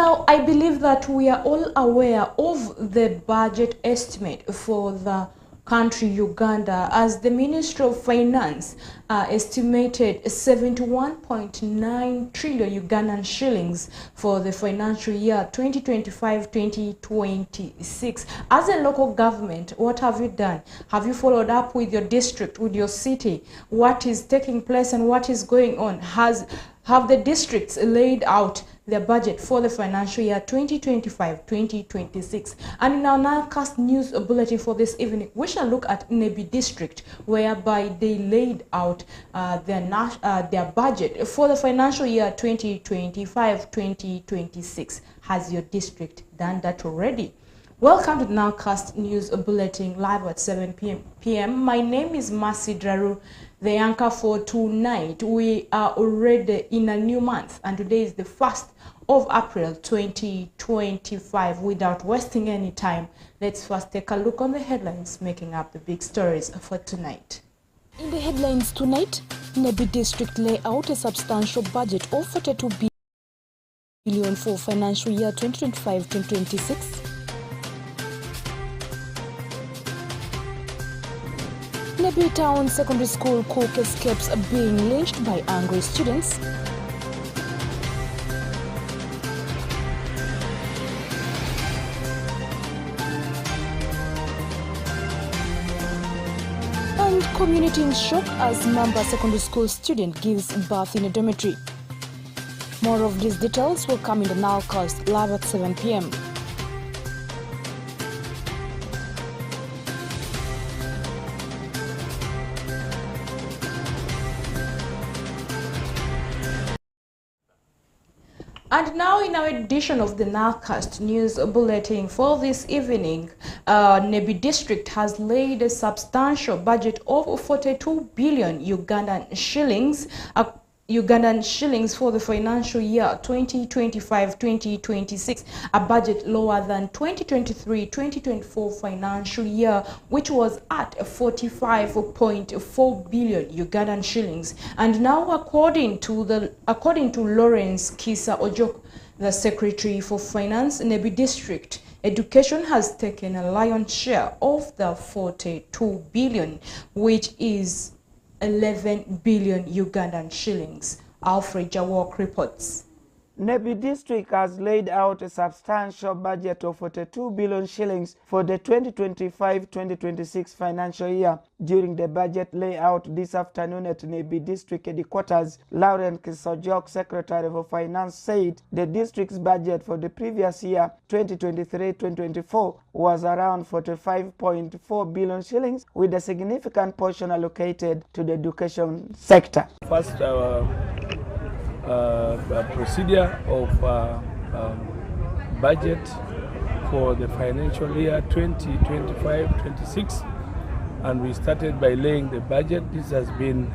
Now, I believe that we are all aware of the budget estimate for the country Uganda, as the Ministry of Finance estimated 71.9 trillion Ugandan shillings for the financial year 2025-2026. As a local government, what have you done? Have you followed up with your district, with your city? What is taking place and what is going on? Have the districts laid out their budget for the financial year 2025-2026? And in our NILECAST news bulletin for this evening, we shall look at Nebi district, whereby they laid out their budget for the financial year 2025-2026. Has your district done that already? Welcome to the NILECAST news bulletin, live at 7 p.m. My name is Mercy Draru, the anchor for tonight. We are already in a new month, and today is the 1st of April 2025. Without wasting any time, let's first take a look on the headlines making up the big stories for tonight. In the headlines tonight, Nebi district lay out a substantial budget of 42 billion for financial year 2025-2026. Nebi Town Secondary School cook escapes being lynched by angry students. And community in shock as Mamba Secondary School student gives birth in a dormitory. More of these details will come in the NILECAST live at 7 p.m. And now in our edition of the NILECAST news bulletin for this evening, Nebi district has laid a substantial budget of 42 billion Ugandan shillings for the financial year 2025-2026, a budget lower than 2023-2024 financial year, which was at 45.4 billion Ugandan shillings. And now, according to Lawrence Kisa Ojok, the Secretary for Finance, Nebi District Education has taken a lion's share of the 42 billion, which is 11 billion Ugandan shillings. Alfred Jawok reports. Nebi district has laid out a substantial budget of 42 billion shillings for the 2025-2026 financial year. During the budget layout this afternoon at Nebi district headquarters, Lauren Kisojok, Secretary for Finance, said the district's budget for the previous year, 2023-2024, was around 45.4 billion shillings, with a significant portion allocated to the education sector. First, procedure of budget for the financial year 2025-26, and we started by laying the budget. This has been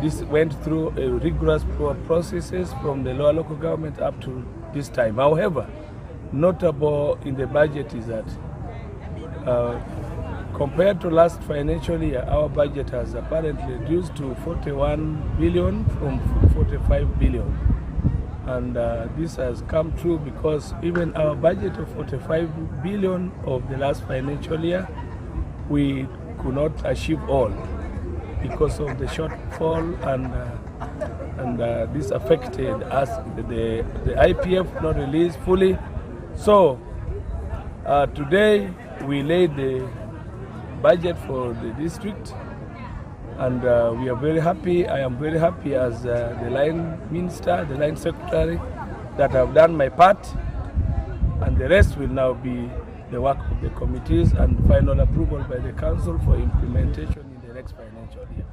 this went through a rigorous processes from the lower local government up to this time. However, notable in the budget is that compared to last financial year, our budget has apparently reduced to 41 billion from 45 billion. And this has come true because even our budget of 45 billion of the last financial year, we could not achieve all because of the shortfall, and this affected us, the IPF not released fully. So today we laid the budget for the district, and we are very happy. I am very happy as the line minister, the line secretary, that I've done my part, and the rest will now be the work of the committees and final approval by the council for implementation in the next financial year.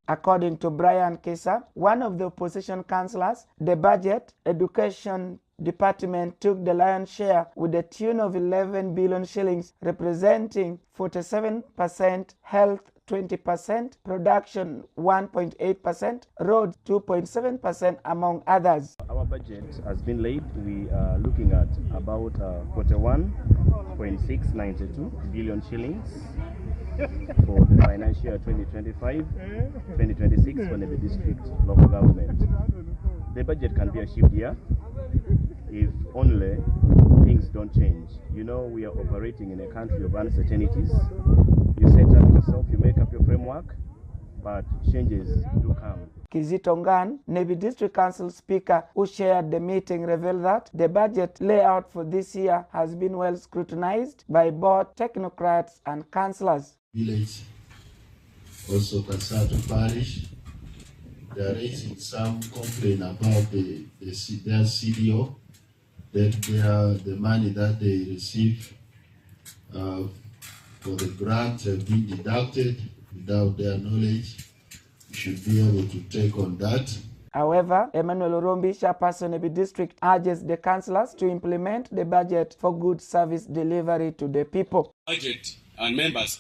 According to Brian Kesa, one of the opposition councillors, the budget education department took the lion's share with a tune of 11 billion shillings, representing 47%, health 20%, production 1.8%, roads 2.7%, among others. Our budget has been laid. We are looking at about 41.692 billion shillings for the financial year 2025-2026 for Nebi District local government. The budget can be achieved here if only things don't change. You know, we are operating in a country of uncertainties. You set up yourself, you make up your framework, but changes do come. Kizito Ngan, Nebi District Council Speaker, who chaired the meeting, revealed that the budget layout for this year has been well scrutinized by both technocrats and councillors. Village, also Kasatu Parish, they are raising some complaint about their CDO, that the money that they receive for the grant have been deducted without their knowledge. We should be able to take on that. However, Emmanuel Orombi, chairperson of the district, urges the councillors to implement the budget for good service delivery to the people. Budget and members,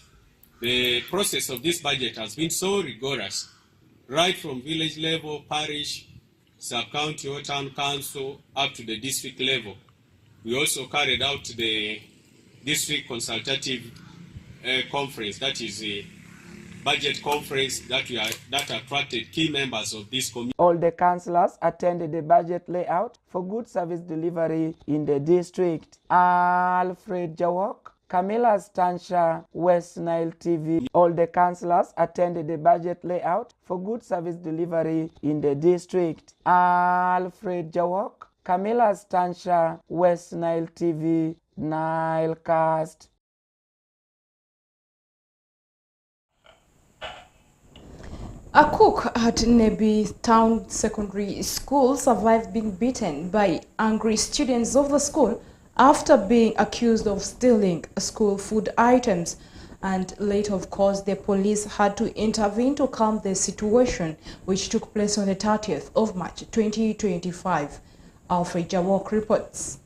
the process of this budget has been so rigorous, right from village level, parish, sub-county or town council, up to the district level. We also carried out the district consultative conference, that is a budget conference that attracted key members of this community. All the councillors attended the budget layout for good service delivery in the district. Alfred Jawok, Camilla Stansha, West Nile TV. All the councillors attended the budget layout for good service delivery in the district. Alfred Jawok, Camilla Stansha, West Nile TV, NILECAST. A cook at Nebi Town Secondary School survived being beaten by angry students of the school after being accused of stealing school food items. And later, of course, the police had to intervene to calm the situation, which took place on the 30th of March 2025. Alfred Jawok reports.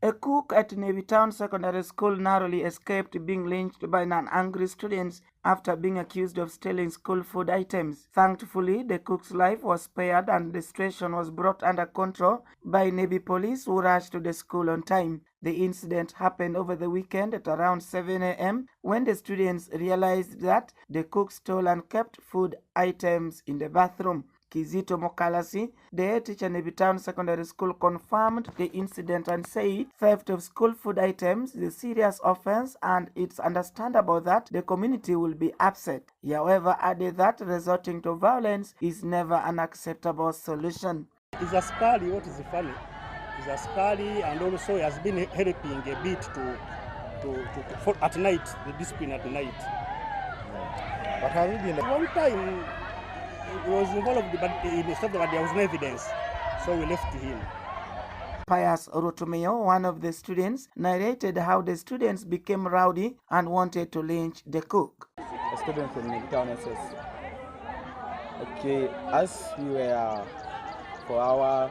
A cook at Nebi Town Secondary School narrowly escaped being lynched by angry students after being accused of stealing school food items. Thankfully, the cook's life was spared and the situation was brought under control by Nebi police, who rushed to the school on time. The incident happened over the weekend at around 7 a.m. when the students realized that the cook stole and kept food items in the bathroom. Kizito Mokalasi, the head teacher in Nebi Town Secondary School, confirmed the incident and said theft of school food items is a serious offense and it's understandable that the community will be upset. He, however, added that resorting to violence is never an acceptable solution. It's a scary, what is funny, it's a scary, and also has been helping a bit for at night, the discipline at night. But has it been one time? He was involved, but in the that there was no evidence, so we left him. Pius Orotomeo, one of the students, narrated how the students became rowdy and wanted to lynch the cook. A student from Nebi Town SS. Okay, as we were for our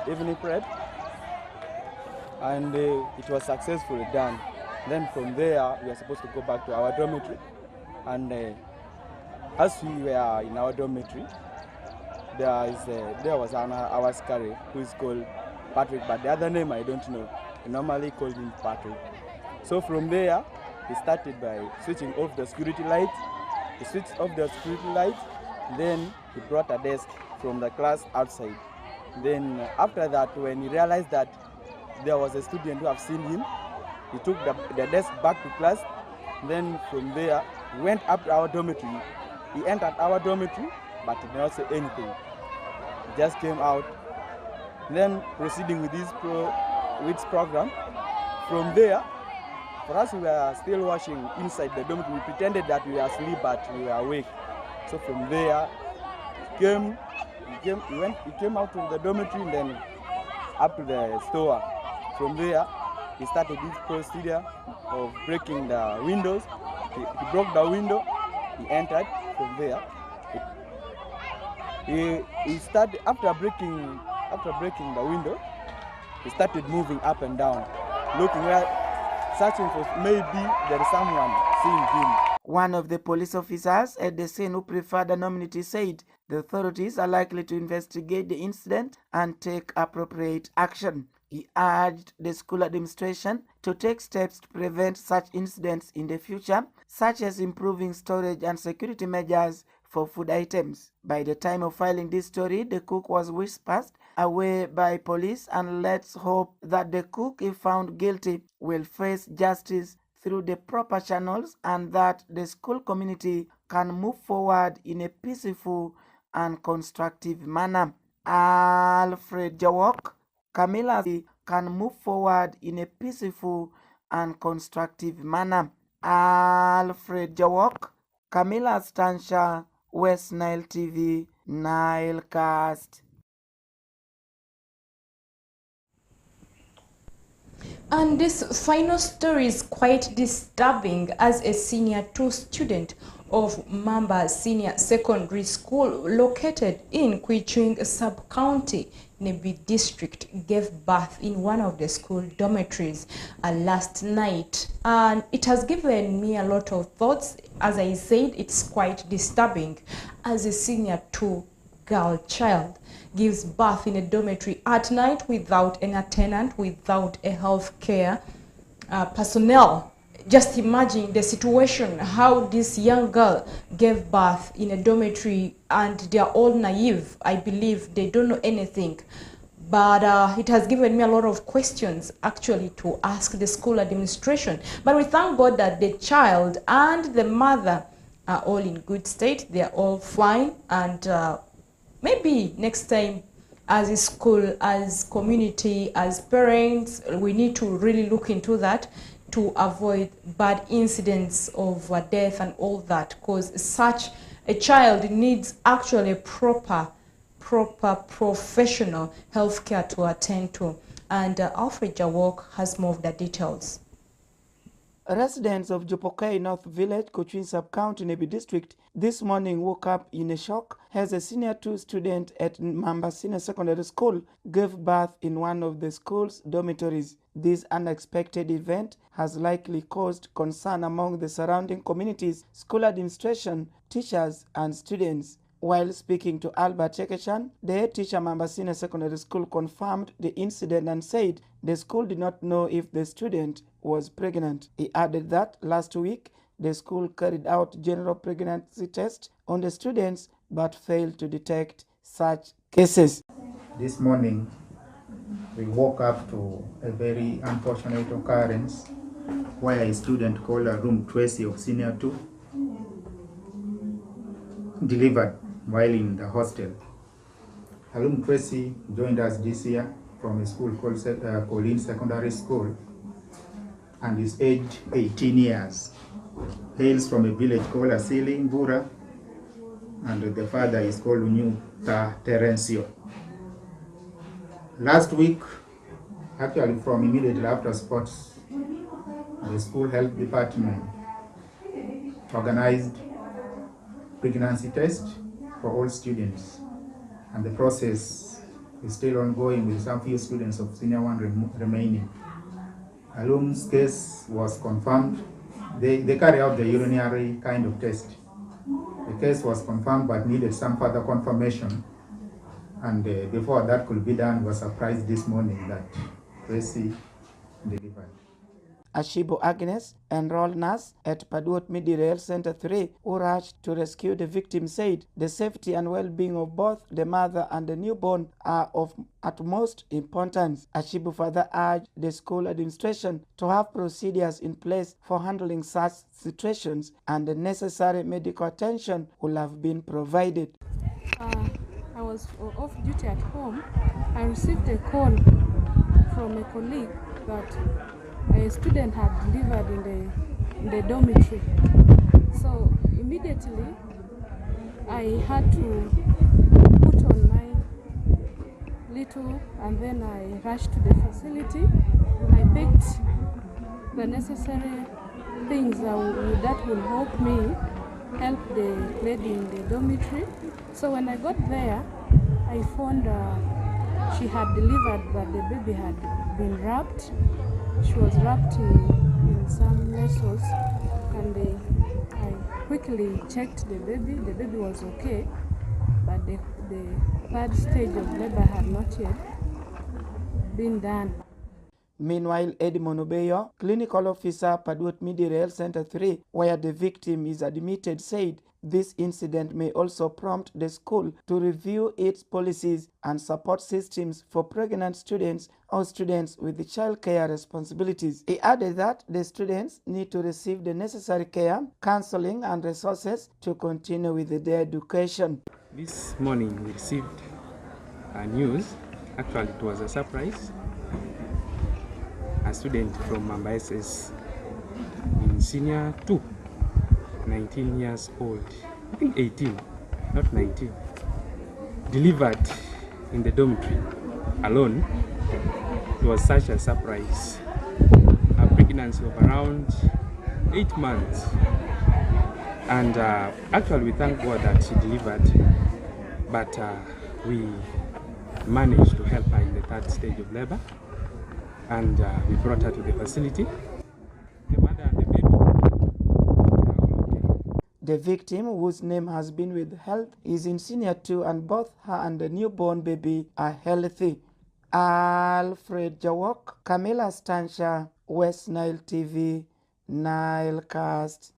evening prep, and it was successfully done. Then from there, we are supposed to go back to our dormitory, and as we were in our dormitory, there was our scary who is called Patrick, but the other name I don't know. We normally call him Patrick. So from there, he started by switching off the security light. He switched off the security light, then he brought a desk from the class outside. Then after that, when he realized that there was a student who have seen him, he took the desk back to class. Then from there, he went up to our dormitory. He entered our dormitory, but he did not say anything. He just came out, then proceeding with his program. From there, for us, we were still watching inside the dormitory. We pretended that we were asleep, but we were awake. So from there, he came out from the dormitory and then up to the store. From there, he started his procedure of breaking the windows. He broke the window. He entered. From there, he started after breaking the window. He started moving up and down, looking where, searching for maybe there is someone seeing him. One of the police officers at the scene, who preferred anonymity, said the authorities are likely to investigate the incident and take appropriate action. He urged the school administration to take steps to prevent such incidents in the future, such as improving storage and security measures for food items. By the time of filing this story, the cook was whisked away by police, and let's hope that the cook, if found guilty, will face justice through the proper channels and that the school community can move forward in a peaceful and constructive manner. Alfred Jawok, Camilla can move forward in a peaceful and constructive manner. Alfred Jawok, Camilla Stansha, West Nile TV, NILECAST. And this final story is quite disturbing as a senior 2 student of Mamba Senior Secondary School located in Kwichwing Sub-County, Nebi District, gave birth in one of the school dormitories last night. And it has given me a lot of thoughts. As I said, it's quite disturbing as a senior 2 girl child gives birth in a dormitory at night without an attendant, without a health care personnel. Just imagine the situation, how this young girl gave birth in a dormitory, and they are all naive. I believe they don't know anything. But it has given me a lot of questions actually to ask the school administration. But we thank God that the child and the mother are all in good state. They are all fine, and maybe next time, as a school, as community, as parents, we need to really look into that to avoid bad incidents of death and all that, because such a child needs actually a proper professional health care to attend to. And Alfred Jawok has more of the details. Residents of Jopokei North Village, Kwichwing Sub-County, Nebi District, this morning woke up in a shock as a senior 2 student at Mamba Senior Secondary School gave birth in one of the school's dormitories. This unexpected event has likely caused concern among the surrounding communities, school administration, teachers, and students. While speaking to Albert Chekechan, the head teacher Mamba Senior Secondary School confirmed the incident and said the school did not know if the student was pregnant. He added that last week, the school carried out general pregnancy tests on the students but failed to detect such cases. This morning, we woke up to a very unfortunate occurrence where a student called Room Tracy of Senior 2 delivered while in the hostel. Room Tracy joined us this year from a school called Colleen Secondary School and is aged 18 years. Hails from a village called Asili, Mbura, and the father is called Unyuta Terencio. Last week, actually from immediately after sports, the school health department organized pregnancy test for all students, and the process is still ongoing with some few students of Senior 1 remaining. Alum's case was confirmed. They carry out the urinary kind of test. The case was confirmed but needed some further confirmation, and before that could be done, we were surprised this morning that Tracy delivered. Ashibo Agnes, enrolled nurse at Paduot Midi-Rail Center 3, who rushed to rescue the victim, said the safety and well-being of both the mother and the newborn are of utmost importance. Ashibo further urged the school administration to have procedures in place for handling such situations, and the necessary medical attention will have been provided. I was off duty at home. I received a call from a colleague that a student had delivered in the dormitory. So immediately I had to put on my little, and then I rushed to the facility. I picked the necessary things that will help me help the lady in the dormitory. So when I got there, I found she had delivered, but the baby had been wrapped. She was wrapped in some muscles, and I quickly checked the baby. The baby was okay, but the third stage of labor had not yet been done. Meanwhile, Edmond Obeyo, clinical officer, Padwot Midire Health Center 3, where the victim is admitted, said this incident may also prompt the school to review its policies and support systems for pregnant students or students with child care responsibilities. He added that the students need to receive the necessary care, counseling, and resources to continue with their education. This morning we received news. Actually, it was a surprise. A student from Mamba SS in senior 2, 19 years old, I think 18, not 19, delivered in the dormitory alone. It was such a surprise. A pregnancy of around 8 months. And actually we thank God that she delivered, but we managed to help her in the 3rd stage of labor, and we brought her to the facility. The mother and the baby are all okay. The victim, whose name has been withheld, is in senior 2, and both her and the newborn baby are healthy. Alfred Jawok, Camilla Stansha, West Nile TV, NILECAST.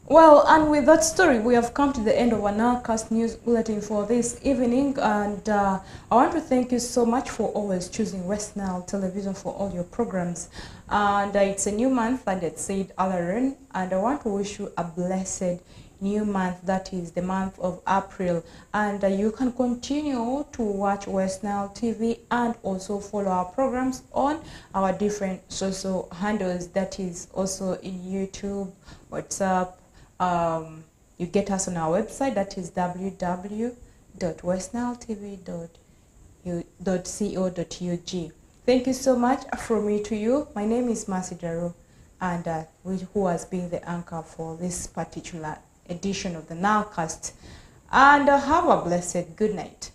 Well, and with that story, we have come to the end of our NILECAST news bulletin for this evening, and I want to thank you so much for always choosing West Nile Television for all your programs. And it's a new month, and it's said Alarin, and I want to wish you a blessed new month, that is the month of April, and you can continue to watch West Nile TV and also follow our programs on our different social handles, that is also in YouTube, WhatsApp. You get us on our website, that is www.westniletv.co.ug. Thank you so much from me to you. My name is Masi Daru, and who has been the anchor for this particular edition of the NILECAST. And have a blessed good night.